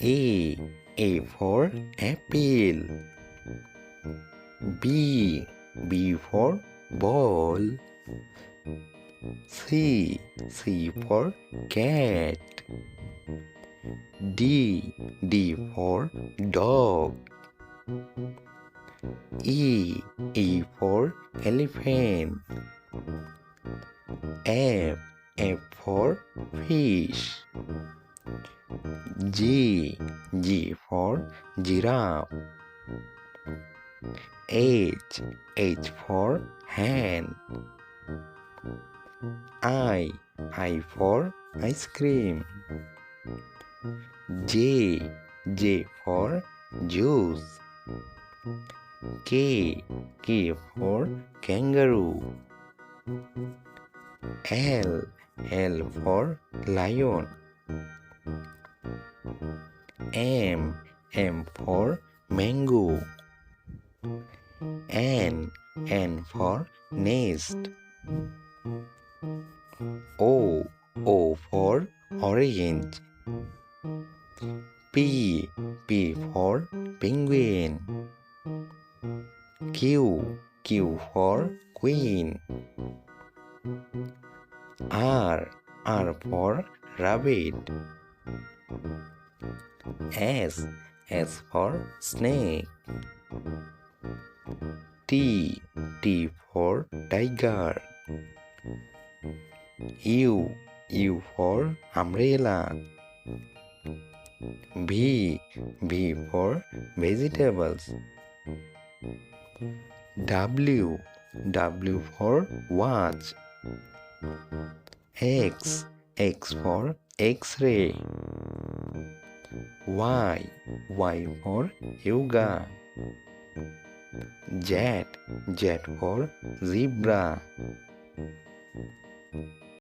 A for apple. B for ball. C for cat. D for dog. E for elephant. F for fish. G for giraffe. H for hand. I for ice cream. J for juice. K for kangaroo. L for lion. M for mango. N for nest. O for orange. P for penguin. Q for queen. R for rabbit. S for snake. T for tiger. U for umbrella. V for vegetables. W for watch. X for X-ray. Y for yoga. Z for zebra.